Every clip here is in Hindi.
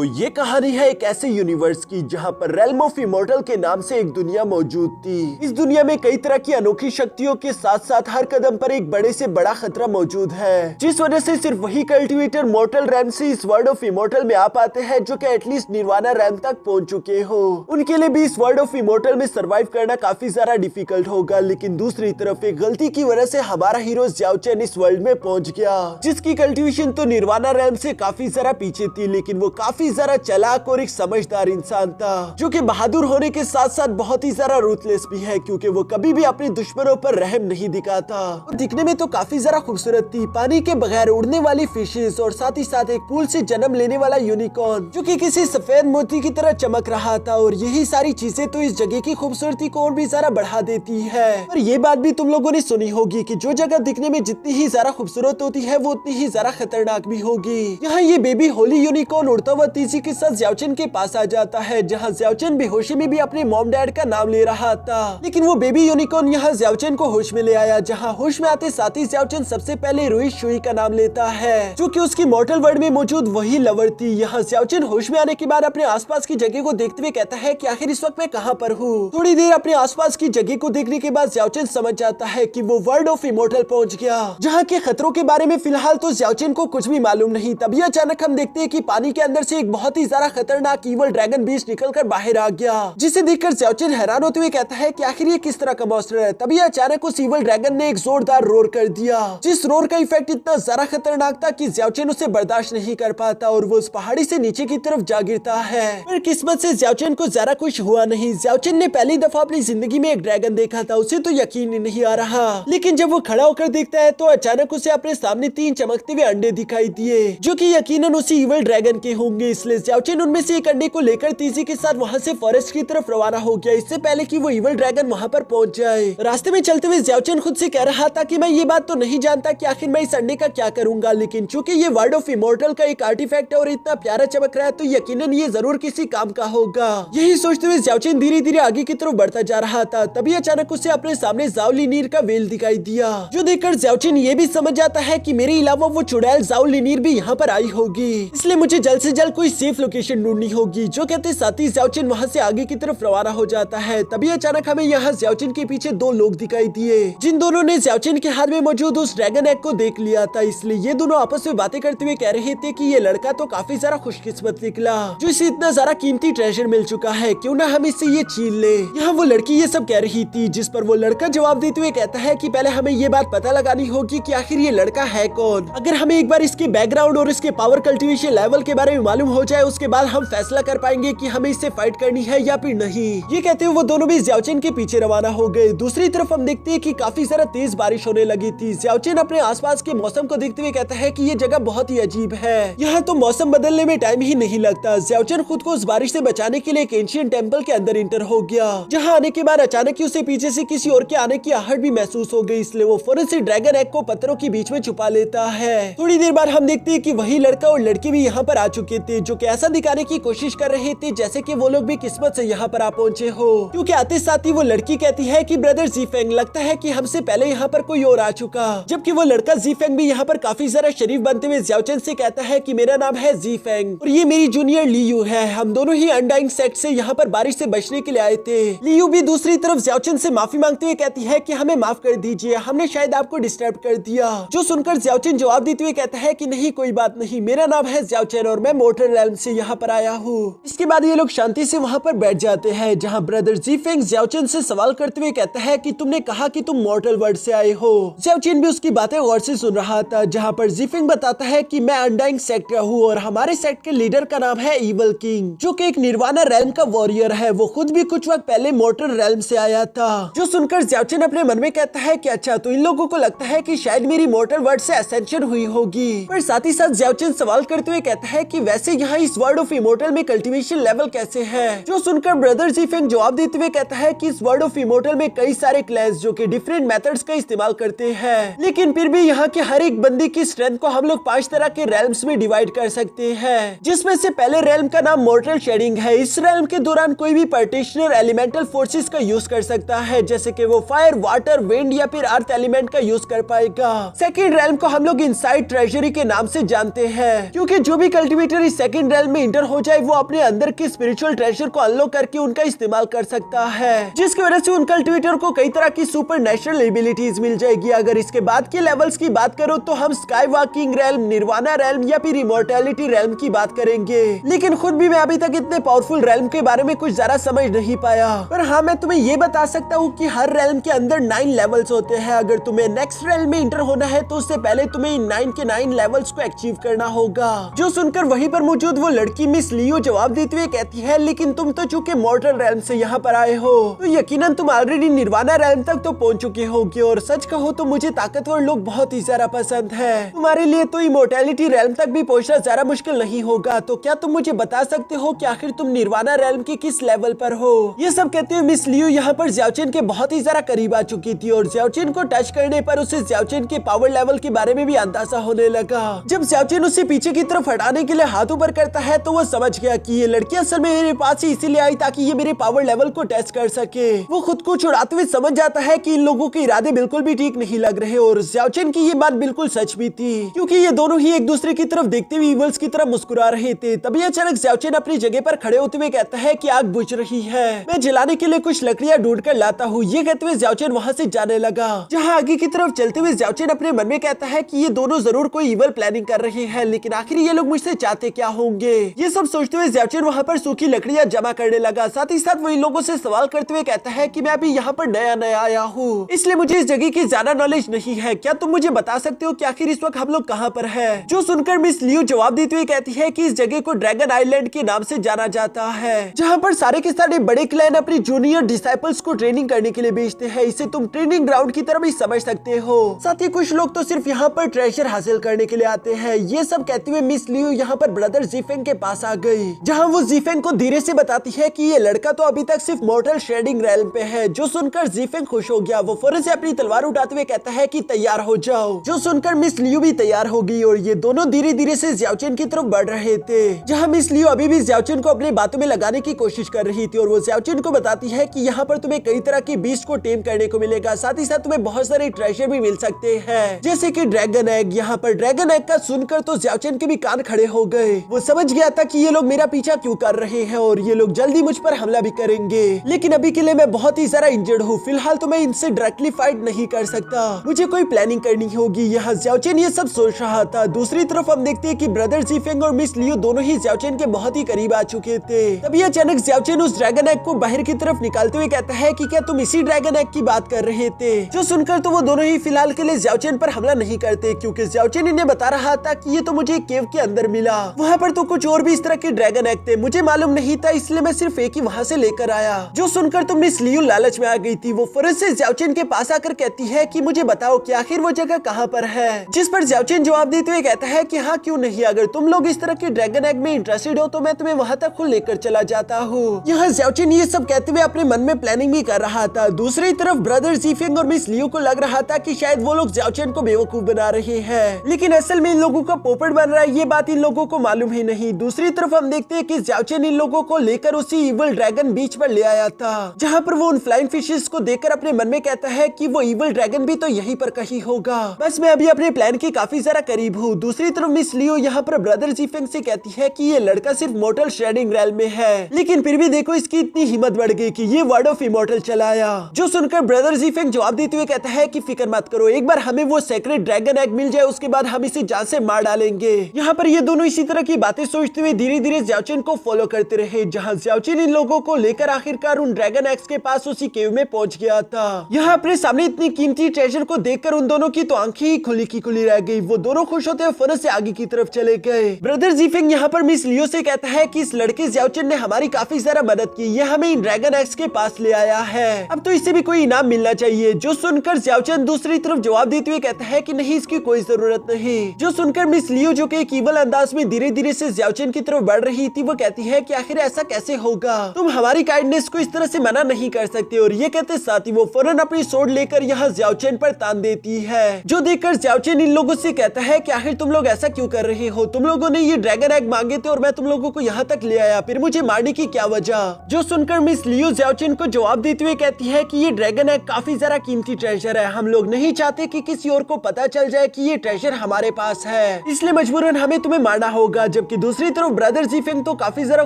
तो ये कहानी है एक ऐसे यूनिवर्स की जहाँ पर रेल्म ऑफ इमॉर्टल के नाम से एक दुनिया मौजूद थी। इस दुनिया में कई तरह की अनोखी शक्तियों के साथ साथ हर कदम पर एक बड़े से बड़ा खतरा मौजूद है, जिस वजह से सिर्फ वही कल्टिवेटर मॉर्टल रैम से इस वर्ल्ड ऑफ इमॉर्टल में आ पाते हैं जो कि एटलीस्ट निर्वाणा रैम तक पहुंच चुके हो। उनके लिए भी इस वर्ल्ड ऑफ इमॉर्टल में सर्वाइव करना काफी ज्यादा डिफिकल्ट होगा। लेकिन दूसरी तरफ एक गलती की वजह से हमारा हीरो ज़्याओ चेन इस वर्ल्ड में पहुंच गया, जिसकी कल्टिवेशन तो निर्वाणा रैम से काफी ज्यादा पीछे थी, लेकिन वो काफी ज्यादा चालाक और एक समझदार इंसान था जो कि बहादुर होने के साथ साथ बहुत ही ज्यादा रूथलेस भी है, क्योंकि वो कभी भी अपने दुश्मनों पर रहम नहीं दिखाता। और दिखने में तो काफी ज्यादा खूबसूरत थी, पानी के बगैर उड़ने वाली फिशेस और साथ ही साथ एक पूल से जन्म लेने वाला यूनिकॉर्न जो कि किसी सफेद मोती की तरह चमक रहा था। और यही सारी चीजें तो इस जगह की खूबसूरती को और भी ज्यादा बढ़ा देती है। और ये बात भी तुम लोगों ने सुनी होगी कि जो जगह दिखने में जितनी ही ज्यादा खूबसूरत होती है वो उतनी ही ज्यादा खतरनाक भी होगी। यहाँ ये बेबी होली यूनिकॉर्न उड़ता हुआ तेजी के साथ ज़्याओ चेन के पास आ जाता है, जहाँ ज़्याओ चेन बेहोशी में भी अपने मॉम डैड का नाम ले रहा था। लेकिन वो बेबी यूनिकॉर्न यहाँ ज़्याओ चेन को होश में ले आया, जहाँ होश में आते साथ ही ज़्याओ चेन सबसे पहले रुई शुई का नाम लेता है, जो कि उसकी मॉर्टल वर्ल्ड में मौजूद वही लवर थी। यहाँ ज़्याओ चेन होश में आने के बाद अपने आसपास की जगह को देखते हुए कहता है कि आखिर इस वक्त मैं कहाँ पर हूँ। थोड़ी देर अपने आसपास की जगह को देखने के बाद ज़्याओ चेन समझ जाता है कि वो वर्ल्ड ऑफ इमॉर्टल पहुंच गया, जहाँ के खतरों के बारे में फिलहाल तो ज़्याओ चेन को कुछ भी मालूम नहीं। तभी अचानक हम देखते हैं कि पानी के अंदर से एक बहुत ही ज्यादा खतरनाक ईवल ड्रैगन बीस्ट निकलकर बाहर आ गया, जिसे देखकर ज़्याओ चेन हैरान होते हुए कहता है कि आखिर ये किस तरह का मॉन्स्टर है। तभी अचानक उस ईवल ड्रैगन ने एक जोरदार रोर कर दिया, जिस रोर का इफेक्ट इतना ज्यादा खतरनाक था कि ज़्याओ चेन उसे बर्दाश्त नहीं कर पाता और वो उस पहाड़ी से नीचे की तरफ जा गिरता है। पर किस्मत से ज़्याओ चेन को जरा कुछ हुआ नहीं। ज़्याओ चेन ने पहली दफा अपनी जिंदगी में एक ड्रैगन देखा था, उसे तो यकीन ही नहीं आ रहा। लेकिन जब वो खड़ा होकर देखता है तो अचानक उसे अपने सामने 3 चमकते हुए अंडे दिखाई दिए, जो कि यकीनन उसी ईवल ड्रैगन के होंगे। इसलिए ज़्याओ चेन उनमें से एक अंडे को लेकर तेजी के साथ वहां से फॉरेस्ट की तरफ रवाना हो गया, इससे पहले कि वो ईवल ड्रैगन वहां पर पहुंच जाए। रास्ते में चलते हुए ज़्याओ चेन खुद से कह रहा था कि मैं ये बात तो नहीं जानता कि आखिर मैं इस अंडे का क्या करूंगा, लेकिन चूंकि ये वर्ल्ड ऑफ इमॉर्टल का एक आर्टिफैक्ट है और इतना प्यारा चमक रहा है तो यकीनन ये जरूर किसी काम का होगा। यही सोचते हुए ज़्याओ चेन धीरे धीरे आगे की तरफ बढ़ता जा रहा था। तभी अचानक उसे अपने सामने ज़ाओ लिनीर का वेल दिखाई दिया, जो देखकर ज़्याओ चेन ये भी समझ जाता है कि मेरे अलावा वो चुड़ैल ज़ाओ लिनीर भी यहाँ पर आई होगी, इसलिए मुझे जल्द से जल्द कोई सेफ लोकेशन ढूंढनी होगी। जो कहते साथ ही ज़्याओ चेन वहाँ से आगे की तरफ रवाना हो जाता है। तभी अचानक हमें यहाँ ज़्याओ चेन के पीछे 2 लोग दिखाई दिए, जिन दोनों ने ज़्याओ चेन के हाथ में मौजूद उस ड्रैगन एग को देख लिया था। इसलिए ये दोनों आपस में बातें करते हुए कह रहे थे कि ये लड़का तो काफी ज्यादा खुशकिस्मत निकला, जो इसे इतना ज्यादा कीमती ट्रेजर मिल चुका है, क्यों ना हम इससे ये छीन ले। यहाँ वो लड़की ये सब कह रही थी, जिस पर वो लड़का जवाब देते हुए कहता है कि पहले हमें ये बात पता लगानी होगी कि आखिर ये लड़का है कौन। अगर हमें एक बार इसके बैकग्राउंड और इसके पावर कल्टीवेशन लेवल के बारे में मालूम हो जाए, उसके बाद हम फैसला कर पाएंगे कि हमें इससे फाइट करनी है या फिर नहीं। ये कहते हुए वो दोनों भी ज़्याओ चेन के पीछे रवाना हो गए। दूसरी तरफ हम देखते हैं कि काफी ज्यादा तेज बारिश होने लगी थी। ज़्याओ चेन अपने आसपास के मौसम को देखते हुए कहता है कि ये जगह बहुत ही अजीब है, यहाँ तो मौसम बदलने में टाइम ही नहीं लगता। ज़्याओ चेन खुद को उस बारिश से बचाने के लिए एक एंशिएंट टेंपल के अंदर इंटर हो गया, जहाँ आने के बाद अचानक ही उसे पीछे से किसी और के आने की आहट भी महसूस हो गई, इसलिए वो फौरन से ड्रैगन एग को पत्थरों के बीच में छुपा लेता है। थोड़ी देर बाद हम देखते हैं कि वही लड़का और लड़की भी यहाँ पर आ चुके थे, जो कि ऐसा दिखाने की कोशिश कर रहे थे जैसे कि वो लोग भी किस्मत से यहाँ पर आ पहुंचे हो, क्योंकि आते साथ ही वो लड़की कहती है कि ब्रदर ज़ीफेंग, लगता है कि हमसे पहले यहाँ पर कोई और आ चुका। जबकि वो लड़का ज़ीफेंग भी यहाँ पर काफी ज्यादा शरीफ बनते हुए ज़्याओ चेन से कहता है कि मेरा नाम है ज़ीफेंग और ये मेरी जूनियर लियू है, हम दोनों ही अनडाइंग सेक्ट से यहाँ पर बारिश से बचने के लिए आए थे। लियू भी दूसरी तरफ ज़्याओ चेन से माफी मांगते हुए कहती है कि हमें माफ कर दीजिए, हमने शायद आपको डिस्टर्ब कर दिया। जो सुनकर ज़्याओ चेन जवाब देते हुए कहता है कि नहीं कोई बात नहीं, मेरा नाम है ज़्याओ चेन और मैं मॉर्टल रेल्म से यहाँ पर आया हूँ। इसके बाद ये लोग शांति से वहाँ पर बैठ जाते हैं, जहाँ ब्रदर ज़ीफेंग ज़्याओ चेन से सवाल करते हुए कहता है कि तुमने कहा कि तुम मॉर्टल वर्ल्ड से आए हो। ज़्याओ चेन भी उसकी बातें गौर से सुन रहा था, जहाँ पर ज़ीफेंग बताता है कि मैं अनडाइंग सेक्ट का हूँ और हमारे सेक्ट के लीडर का नाम है ईवल किंग, जो कि एक निर्वाणा रेल्म का वॉरियर है। वो खुद भी कुछ वक्त पहले मॉर्टल रेल्म से आया था। जो सुनकर ज़्याओ चेन अपने मन में कहता है कि अच्छा, तो इन लोगों को लगता है कि शायद मेरी मॉर्टल वर्ल्ड से असेंशन हुई होगी। पर साथ ही साथ ज़्याओ चेन सवाल करते हुए कहता है कि वैसे यहाँ इस वर्ल्ड ऑफ इमॉर्टल में कल्टीवेशन लेवल कैसे है। जो सुनकर ब्रदर ज़ीफेंग जवाब देते हुए कहता है कि इस वर्ल्ड ऑफ इमॉर्टल में कई सारे क्लैंस जो कि डिफरेंट मेथड्स का इस्तेमाल करते हैं, लेकिन फिर भी यहाँ के हर एक बंदे की स्ट्रेंथ को हम लोग 5 तरह के रेल्म्स में डिवाइड कर सकते हैं, जिसमें से पहले रेल्म का नाम मॉर्टल शेडिंग है। इस रेल्म के दौरान कोई भी पार्टिशनर एलिमेंटल फोर्सेस का यूज कर सकता है, जैसे कि वो फायर, वाटर, विंड या फिर अर्थ एलिमेंट का यूज कर पाएगा। सेकंड रेल्म को हम लोग इनसाइड ट्रेजरी के नाम से जानते हैं, क्योंकि जो भी कल्टीवेटर इस सेकंड रेल में इंटर हो जाए वो अपने अंदर के स्पिरिचुअल ट्रेजर को अनलॉक करके उनका इस्तेमाल कर सकता है, जिसकी वजह से उन कल्टिवेटर को कई तरह की सुपर नेचुरल एबिलिटीज मिल जाएगी। अगर इसके बाद के लेवल्स की बात करो तो हम sky walking realm, nirvana realm या फिर इमॉर्टैलिटी रेल्म की बात करेंगे। लेकिन खुद भी मैं अभी तक इतने पावरफुल रेल्म के बारे में कुछ ज्यादा समझ नहीं पाया, पर हाँ मैं तुम्हें ये बता सकता हूँ कि हर रेल्म के अंदर 9 लेवल्स होते हैं। अगर तुम्हें नेक्स्ट रेल्म में इंटर होना है तो उससे पहले तुम्हें इन 9 के 9 लेवल्स को अचीव करना होगा। जो सुनकर वहीं पर मौजूद वो लड़की मिस लियो जवाब देते हुए कहती है, लेकिन तुम तो चूंकि मॉर्टल रेल्म से यहाँ पर आए हो तो यकीनन तुम ऑलरेडी निर्वाणा रेल्म तक तो पहुंच चुके होगे, और सच कहो तो मुझे ताकतवर लोग बहुत ही ज्यादा पसंद है। तुम्हारे लिए तो इमॉर्टैलिटी रेल्म तक भी पहुंचना ज्यादा मुश्किल नहीं होगा। तो क्या तुम मुझे बता सकते हो कि आखिर तुम निर्वाणा रेल्म के किस लेवल पर हो? ये सब कहते हुए मिस लियो यहाँ पर ज़्याओचेन के बहुत ही ज्यादा करीब आ चुकी थी, और ज़्याओचेन को टच करने पर उसे ज़्याओचेन के पावर लेवल के बारे में भी अंदाजा होने लगा। जब ज़्याओचेन उसे पीछे की तरफ हटाने के लिए हाथ ऊपर करता है तो वो समझ गया कि ये लड़की असल में मेरे पास ही इसीलिए आई ताकि ये मेरे पावर लेवल को टेस्ट कर सके। वो खुद को छुड़ाते हुए समझ जाता है कि इन लोगों के इरादे बिल्कुल भी ठीक नहीं लग रहे, और ज़्याओचेन की ये बात बिल्कुल सच भी थी, क्योंकि ये दोनों ही एक दूसरे की तरफ देखते हुए इवल्स की तरफ मुस्कुरा रहे थे। तभी अचानक ज़्याओचेन अपनी जगह पर खड़े होते हुए कहता है कि आग बुझ रही है, मैं जलाने के लिए कुछ लकड़ियां ढूंढ कर लाता हूँ। ये कहते हुए ज़्याओचेन वहाँ से जाने लगा। जहाँ आगे की तरफ चलते हुए ज़्याओचेन अपने मन में कहता है कि ये दोनों जरूर कोई इवल प्लानिंग कर रहे हैं, लेकिन आखिर ये लोग मुझसे चाहते क्या होंगे? ये सब सोचते हुए ज़्याओचेन वहाँ पर सूखी लकड़ियां जमा करने लगा। साथ ही साथ वो इन लोगों से सवाल करते हुए कहता है कि मैं अभी यहाँ पर नया नया आया हूँ, इसलिए मुझे इस जगह की ज्यादा नॉलेज नहीं है। क्या तुम मुझे बता सकते हो कि आखिर इस वक्त हम लोग कहाँ पर है? जो सुनकर मिस लियो जवाब देते हुए कहती है कि इस जगह को ड्रैगन आइलैंड के नाम से जाना जाता है, जहाँ पर सारे के सारे बड़े क्लैन अपने जूनियर डिसाइपल्स को ट्रेनिंग करने के लिए भेजते हैं। इसे तुम ट्रेनिंग ग्राउंड की तरह भी समझ सकते हो। साथ ही कुछ लोग तो सिर्फ यहाँ पर ट्रेजर हासिल करने के लिए आते हैं। ये सब कहते हुए मिस लियो यहाँ पर ब्रदर ज़ीफेंग के पास आ गई, जहाँ वो ज़ीफेंग को धीरे से बताती है कि ये लड़का तो अभी तक सिर्फ मॉर्टल शेडिंग रेल्म पे है। जो सुनकर ज़ीफेंग खुश हो गया। वो फौरन से अपनी तलवार उठाते हुए कहता है कि तैयार हो जाओ। जो सुनकर मिस लियो भी तैयार हो गई, और ये दोनों धीरे धीरे से ज़्याओचेन की तरफ बढ़ रहे थे, जहाँ मिस लियो अभी भी ज़्याओचेन को अपनी बातों में लगाने की कोशिश कर रही थी। और वो ज़्याओचेन को बताती है कि यहाँ पर तुम्हें कई तरह की बीस्ट को टेम करने को मिलेगा, साथ ही साथ तुम्हें बहुत सारे ट्रेजर भी मिल सकते हैं, जैसे कि ड्रैगन एग। यहाँ पर ड्रैगन एग का सुनकर तो ज़्याओचेन के भी कान खड़े हो गए। वो समझ गया था कि ये लोग मेरा पीछा क्यों कर रहे हैं, और ये लोग जल्दी मुझ पर हमला भी करेंगे। लेकिन अभी के लिए मैं बहुत ही ज्यादा इंजर्ड हूँ, फिलहाल तो मैं इनसे डायरेक्टली फाइट नहीं कर सकता, मुझे कोई प्लानिंग करनी होगी। यहाँ ज़्याओचेन ये सब सोच रहा था। दूसरी तरफ हम देखते हैं कि ब्रदर ज़ीफेंग और मिस लियो दोनों ही ज़्याओचेन के बहुत ही करीब आ चुके थे। तभी अचानक ज़्याओचेन उस ड्रैगन एग को बाहर की तरफ निकालते हुए कहता है कि क्या तुम इसी ड्रैगन एग की बात कर रहे थे? जो सुनकर तो वो दोनों ही फिलहाल के लिए ज़्याओचेन पर हमला नहीं करते, क्योंकि ज़्याओचेन इन्हें बता रहा था कि ये तो मुझे एक केव के अंदर मिला, वहाँ पर तो कुछ और भी इस तरह के ड्रैगन एग थे, मुझे मालूम नहीं था, इसलिए मैं सिर्फ एक ही वहाँ से लेकर आया। जो सुनकर तो मिस लियो लालच में आ गई थी। वो फौरन से ज़्याओचेन के पास आकर कहती है कि मुझे बताओ कि आखिर वो जगह कहाँ पर है? जिस पर ज़्याओचेन जवाब देते हुए कहता है कि हाँ क्यों नहीं, अगर तुम लोग इस तरह के ड्रैगन एग में इंटरेस्टेड हो तो मैं तुम्हें वहाँ तक खुद लेकर चला जाता हूँ। यहाँ ज़्याओचेन ये सब कहते हुए अपने मन में प्लानिंग भी कर रहा था। दूसरी तरफ ब्रदर ज़ीफेंग और मिस लियो को लग रहा था कि शायद वो लोग ज़्याओचेन को बेवकूफ बना रहे हैं, लेकिन असल में इन लोगों का पोपट बन रहा है, ये बात इन लोगों को मालूम ही नहीं। दूसरी तरफ हम देखते हैं कि ज़्याओचेन इन लोगों को लेकर उसी इवल ड्रैगन बीच पर ले आया था, जहाँ पर वो उन फ्लाइंग फिशेस को देखकर अपने मन में कहता है कि वो इवल ड्रैगन भी तो यहीं पर कहीं होगा। बस मैं अभी अपने प्लान के काफी ज्यादा करीब हूँ। दूसरी तरफ मिस लियो यहाँ पर ब्रदर ज़ीफेंग से कहती है कि ये लड़का सिर्फ मॉर्टल शेडिंग रेल्म में है, लेकिन फिर भी देखो इसकी इतनी हिम्मत बढ़ गई कि ये वर्ड ऑफ इमॉर्टल चलाया। जो सुनकर ब्रदर ज़ीफेंग जवाब देते हुए कहता है कि फिक्र मत करो, एक बार हमें वो सेक्रेट ड्रैगन एग मिल जाए उसके बाद हम इसे जान से मार डालेंगे। यहाँ पर ये दोनों इसी तरह की बातें सोचते हुए धीरे धीरे ज़्याओचेन को फॉलो करते रहे, जहाँ ज़्याओचेन इन लोगों को लेकर आखिरकार उन ड्रैगन एग्स के पास उसी केव में पहुंच गया था। यहाँ अपने सामने इतनी कीमती ट्रेजर को देखकर उन दोनों की तो आंखें ही खुली की खुली रह गई। वो दोनों खुश होते हुए फौरन से आगे की तरफ चले गए। ब्रदर ज़ीफेंग यहाँ पर मिस लियो से कहता है कि इस लड़के ज़्याओचेन ने हमारी काफी ज्यादा मदद की, ये हमें इन ड्रैगन एग्स के पास ले आया है, अब तो इससे भी कोई इनाम मिलना चाहिए। जो सुनकर ज़्याओचेन दूसरी तरफ जवाब देते हुए कहता है कि नहीं, इसकी कोई जरूरत नहीं। जो सुनकर मिस लियो जो कि एक ईवल अंदाज में धीरे धीरे से ज़्याओचेन की तरफ बढ़ रही थी, वो कहती है कि आखिर ऐसा कैसे होगा, तुम हमारी काइंडनेस को इस तरह से मना नहीं कर सकते। और ये कहते साथ ही वो फौरन अपनी सोर्ड लेकर यहाँ ज़्याओचेन पर तान देती है, जो देखकर ज़्याओचेन इन लोगों से कहता है कि आखिर तुम लोग ऐसा क्यों कर रहे हो, तुम लोगों ने ये ड्रैगन एग मांगे थे और मैं तुम लोगों को यहाँ तक ले आया, फिर मुझे मारने की क्या वजह। जो सुनकर मिस लियो ज़्याओचेन को जवाब देते हुए कहती है कि ये ड्रैगन एग काफी ज्यादा कीमती ट्रेजर है, हम लोग नहीं चाहते कि किसी और को पता चल जाए कि ये ट्रेजर हमारे पास है, इसलिए मजबूरन हमें तुम्हें मारना होगा। जबकि दूसरी तरफ ब्रदर जीफेंग तो काफी जरा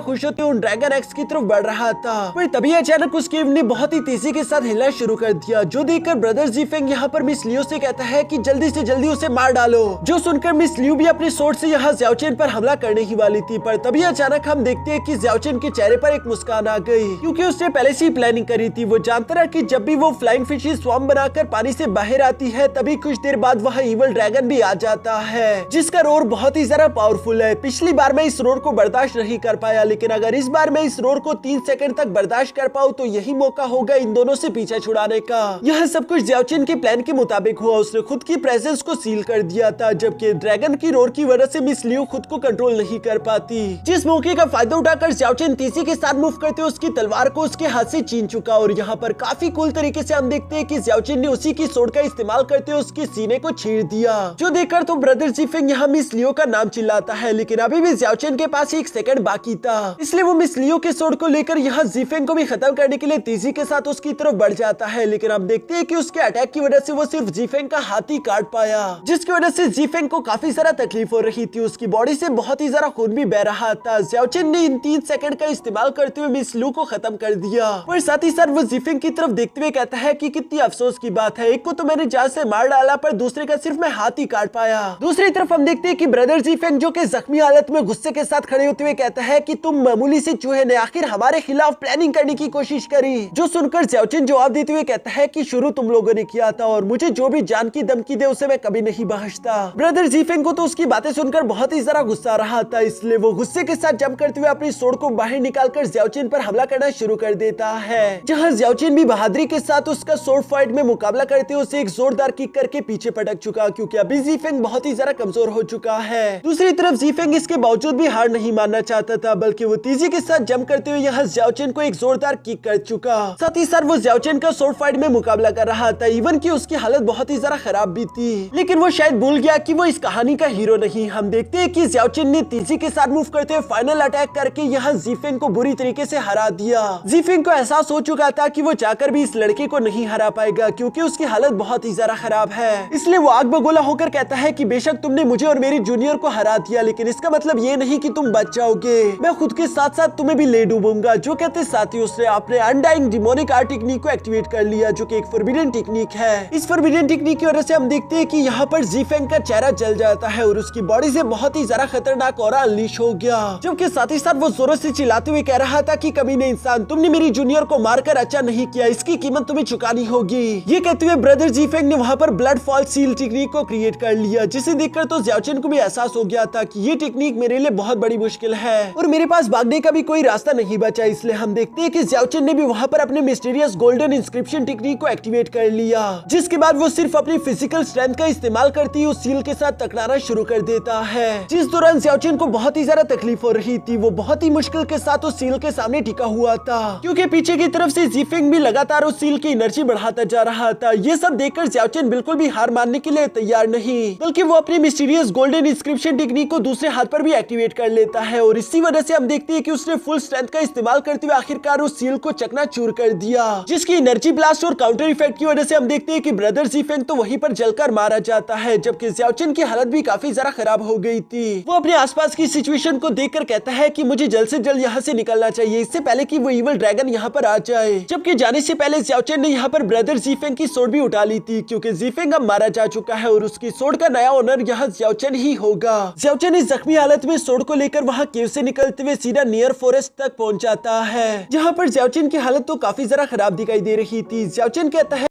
खुश होते उन ड्रैगन एक्स की तरफ बढ़ रहा था। पर तभी अचानक उस केव ने बहुत ही तेजी के साथ हिलना शुरू कर दिया, जो देखकर ब्रदर जीफेंग यहाँ पर मिस लियो से कहता है कि जल्दी से जल्दी उसे मार डालो। जो सुनकर मिस लियो भी अपने सोर्ड से यहाँ ज़्याओचेन पर हमला करने ही वाली थी, पर तभी अचानक हम देखते हैं कि ज़्याओचेन के चेहरे पर एक मुस्कान आ गई, क्योंकि उसने पहले से ही प्लानिंग करी थी। वो जानता रहा कि जब भी वो फ्लाइंग फिश स्वाम बनाकर पानी से बाहर आती है तभी कुछ देर बाद वहाँ इवल ड्रैगन भी आ जाता है, जिसका रोर बहुत ही ज्यादा पावरफुल है। पिछली बार मैं इस रोर को बर्दाश्त नहीं कर पाया, लेकिन अगर इस बार मैं इस रोर को 3 सेकंड तक बर्दाश्त कर पाऊँ तो यही मौका होगा इन दोनों से पीछा छुड़ाने का। यह सब कुछ ज़्याओचेन के प्लान के मुताबिक हुआ। उसने खुद की प्रेजेंस को सील कर दिया था, जबकि ड्रैगन की रोर की वजह से मिस लियो खुद को कंट्रोल नहीं कर पाती। जिस मौके का फायदा उठाकर ज़्याओचेन तेजी के साथ मूव करते उसकी तलवार को उसके हाथ से छीन चुका, और यहाँ पर काफी कूल तरीके से हम देखते हैं कि ज़्याओचेन ने उसी की सोर्ड का इस्तेमाल करते हुए उसके सीने को चीर दिया, जो देखकर तो ब्रदर जीफेंग यहाँ मिस लियो का नाम चिल्लाता है। लेकिन अभी भी ज़्याओचेन के पास 1 सेकंड बाकी था, इसलिए वो मिस लियो के सोर्ड को लेकर यहाँ जीफेंग को भी खत्म करने के लिए तेजी के साथ उसकी तरफ बढ़ जाता है। लेकिन हम देखते हैं कि उसके अटैक की वजह से वो सिर्फ जीफेंग का हाथ ही काट पाया, जिसकी वजह से जीफेंग को काफी सारा तकलीफ हो रही थी। उसकी बॉडी से बहुत ही ज्यादा खून भी बह रहा था। ज़्याओचेन ने इन 3 सेकंड का इस्तेमाल करते हुए मिस लियो को खत्म कर दिया, पर साथ ही साथ वो जीफेंग की तरफ देखते हुए कहता है कि कितनी अफसोस की बात है, एक को तो मैंने जान से मार डाला पर दूसरे का सिर्फ मैं हाथ ही काट पाया। दूसरी तरफ हम देखते हैं कि ब्रदर जीफेंग जो कि जख्मी हालत में गुस्से के साथ खड़े होते हुए कहता है कि तुम मामूली से चूहे ने आखिर हमारे खिलाफ प्लानिंग करने की कोशिश करी। जो सुनकर ज़्याओचेन जवाब देते हुए कहता है कि शुरू तुम लोगों ने किया था और मुझे जो भी जान की धमकी दे उसे मैं कभी नहीं बख्शता। ब्रदर जीफेंग को तो उसकी बातें सुनकर बहुत ही जरा गुस्सा आ रहा था, इसलिए वो गुस्से के साथ जंप करते हुए अपनी सोर्ड को बाहर निकालकर ज़्याओचेन पर हमला करना शुरू कर देता है, जहां ज़्याओचेन भी बहादुरी के साथ उसका सोर्ड फाइट में मुकाबला करते हुए उसे एक जोरदार किक करके पीछे पटक चुका, क्योंकि अभी जीफेंग बहुत ही जरा कमजोर हो चुका है। दूसरी तरफ जीफेंग इसके बावजूद भी हार नहीं मानना चाहता था, बल्कि वो तेजी के साथ जंप करते हुए यहाँ ज़्याओचेन को एक जोरदार किक कर चुका। साथ ही साथ वो ज़्याओचेन का सोर्ड फाइट में मुकाबला कर रहा था, इवन की उसकी हालत बहुत ही जरा खराब भी थी, लेकिन वो शायद भूल गया कि वो इस कहानी का हीरो नहीं। हम देखते हैं कि ज़्याओचेन ने तेजी के साथ मूव करते हुए फाइनल अटैक करके यहाँ जीफेंग को बुरी तरीके से हरा दिया। जीफेंग को एहसास हो चुका था कि वो चाहकर भी इस लड़के को नहीं हरा पाएगा, क्योंकि उसकी हालत बहुत ही ज्यादा खराब है। इसलिए वो आग बगोला होकर कहता है कि बेशक तुमने मुझे और मेरी जूनियर को हरा दिया, लेकिन इसका मतलब ये नहीं कि तुम बच जाओगे, मैं खुद के साथ साथ तुम्हें भी ले डूबूंगा। जो कहते साथ ही उसने अपने अनडाइंग डिमोनिक आर्ट टेक्निक को एक्टिवेट कर लिया, जो कि एक फॉरबिडन टेक्निक है। इस फॉरबिडन टेक्निक की वजह से हम देखते हैं कि यहाँ पर जीफेंग का चेहरा जल जाता है और उसकी बॉडी से बहुत ही ज्यादा खतरनाक ऑरा अनलीश हो गया, जबकि साथ ही साथ वो जोरों से चिल्लाते हुए कह रहा था कि कमीने इंसान, तुमने मेरी जूनियर को मारकर अच्छा नहीं किया, इसकी कीमत तुम्हें चुकानी होगी। ये कहते हुए ब्रदर जीफेंग ने वहाँ पर ब्लड फॉल सील टेक्निक को क्रिएट कर लिया, जिसे देखकर तो ज़्याओचेन को भी एहसास हो गया था कि ये टेक्निक मेरे लिए बहुत बड़ी मुश्किल है और मेरे पास भागने का भी कोई रास्ता नहीं बचा। इसलिए हम देखते हैं कि ज़्याओचेन ने भी वहाँ पर अपने मिस्टीरियस गोल्डन इंस्क्रिप्शन टेक्निक को एक्टिवेट कर लिया, जिसके बाद वो सिर्फ अपनी फिजिकल स्ट्रेंथ का इस्तेमाल करती हुई उस सील के साथ टकराना शुरू कर देता है। जिस दौरान ज़्याओचेन को बहुत ही ज्यादा तकलीफ हो रही थी, वो बहुत ही मुश्किल के साथ उस सील के सामने टिका हुआ था, क्योंकि पीछे की तरफ से जीफेंग भी लगातार उस सील की एनर्जी बढ़ाता जा रहा था। ये सब देखकर ज़्याओचेन बिल्कुल भी हार मानने के लिए तैयार नहीं, बल्कि वो अपनी मिस्टीरियस गोल्डन इंस्क्रिप्शन टेक्निक को दूसरे हाथ पर भी एक्टिवेट कर लेता है, और इसी वजह से हम देखते हैं कि उसने फुल स्ट्रेंथ का इस्तेमाल करते हुए आखिरकार उस सील को चकनाचूर कर दिया, जिसकी एनर्जी ब्लास्ट और काउंटर इफेक्ट की वजह से हम देखते हैं कि ब्रदर जीफेंग तो वहीं पर जलकर मारा जाता है, जबकि ज़्याओचेन की हालत भी काफी ज्यादा खराब हो गई थी। वो अपने आसपास की सिचुएशन को देखकर कहता है कि मुझे जल्द से जल्द यहाँ से निकलना चाहिए, इससे पहले कि वो इवल ड्रैगन यहाँ पर आ जाए। जबकि जाने से पहले ज़्याओचेन ने यहाँ पर ब्रदर जीफेंग की सोर्ड भी उठा ली थी, क्योंकि जीफेंग अब मारा जा चुका है और उसकी सोर्ड का नया ओनर यहाँ ज़्याओचेन ही होगा। ज़्याओचेन इस जख्मी हालत में सोर्ड को लेकर वहाँ केव से निकलते हुए सीधा नियर फॉरेस्ट तक पहुँच जाता है, जहाँ पर ज़्याओचेन की हालत तो काफी जरा खराब दिखाई दे रही थी। ज़्याओचेन कहता है